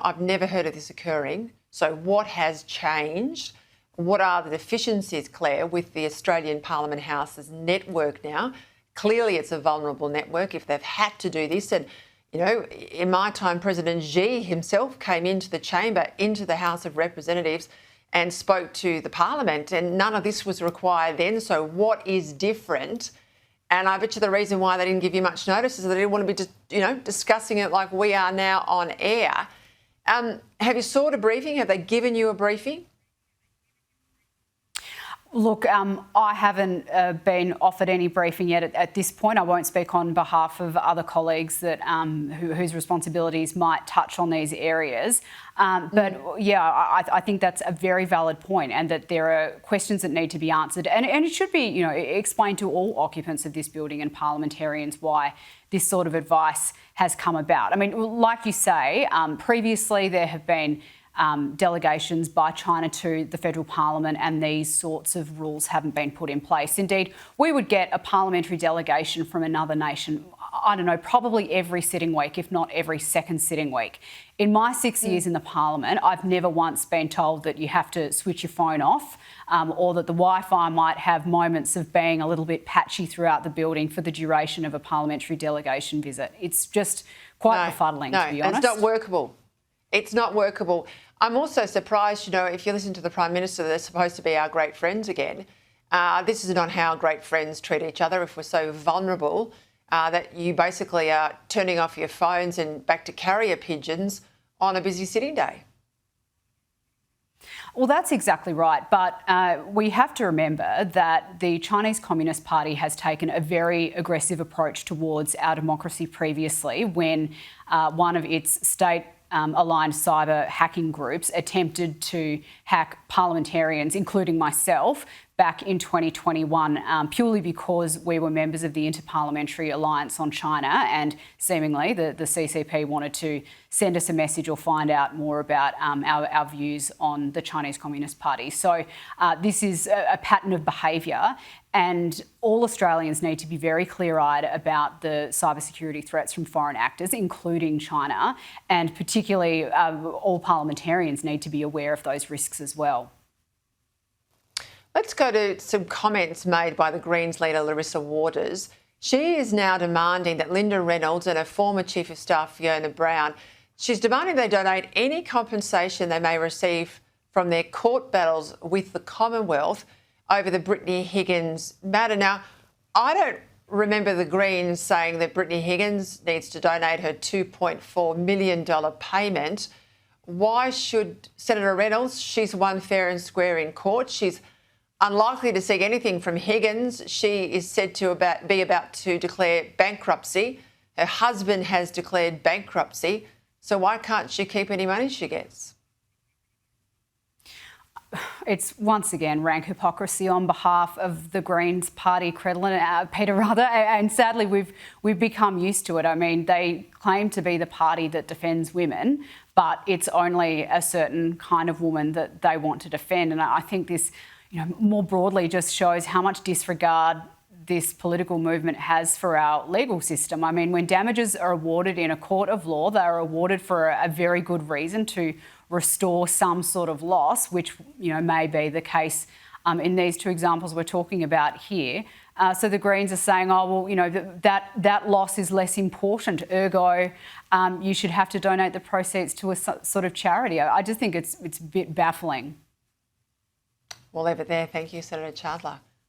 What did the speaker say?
I've never heard of this occurring. So what has changed? What are the deficiencies, Claire, with the Australian Parliament House's network now? Clearly it's a vulnerable network if they've had to do this. And, you know, in my time, President Xi himself came into the chamber, into the House of Representatives and spoke to the Parliament, and none of this was required then. So what is different? And I bet you the reason why they didn't give you much notice is that they didn't want to be, discussing it like we are now on air. Have you sought a briefing? Have they given you a briefing? Look, I haven't been offered any briefing yet at this point. I won't speak on behalf of other colleagues that whose responsibilities might touch on these areas. But yeah, I think that's a very valid point, and that there are questions that need to be answered. And it should be, explained to all occupants of this building and parliamentarians why this sort of advice has come about. I mean, like you say, previously there have been delegations by China to the federal parliament, and these sorts of rules haven't been put in place. Indeed, we would get a parliamentary delegation from another nation, I don't know, probably every sitting week, if not every second sitting week. In my 6 years in the parliament, I've never once been told that you have to switch your phone off, or that the Wi-Fi might have moments of being a little bit patchy throughout the building for the duration of a parliamentary delegation visit. It's just quite befuddling, to be honest. It's not workable. It's not workable. I'm also surprised, if you listen to the Prime Minister, they're supposed to be our great friends again. This is not how great friends treat each other. If we're so vulnerable that you basically are turning off your phones and back to carrier pigeons on a busy sitting day. Well, that's exactly right. But we have to remember that the Chinese Communist Party has taken a very aggressive approach towards our democracy previously, when one of its state aligned cyber hacking groups attempted to hack parliamentarians, including myself, back in 2021, purely because we were members of the Interparliamentary Alliance on China, and seemingly the CCP wanted to send us a message or find out more about our views on the Chinese Communist Party. So this is a pattern of behaviour, and all Australians need to be very clear-eyed about the cybersecurity threats from foreign actors, including China, and particularly all parliamentarians need to be aware of those risks as well. Let's go to some comments made by the Greens leader, Larissa Waters. She is now demanding that Linda Reynolds and her former Chief of Staff, Fiona Brown, she's demanding they donate any compensation they may receive from their court battles with the Commonwealth over the Brittany Higgins matter. Now, I don't remember the Greens saying that Brittany Higgins needs to donate her $2.4 million payment. Why should Senator Reynolds? She's won fair and square in court. She's unlikely to seek anything from Higgins. She is said to be about to declare bankruptcy. Her husband has declared bankruptcy. So why can't she keep any money she gets? It's once again rank hypocrisy on behalf of the Greens party, Peta rather, and sadly we've become used to it. I mean, they claim to be the party that defends women, but it's only a certain kind of woman that they want to defend. And I think this, more broadly just shows how much disregard this political movement has for our legal system. I mean, when damages are awarded in a court of law, they are awarded for a very good reason, to restore some sort of loss, which may be the case in these two examples we're talking about here. So the Greens are saying, oh, well, that loss is less important, ergo you should have to donate the proceeds to a sort of charity. I just think it's a bit baffling. We'll leave it there. Thank you, Senator Chandler.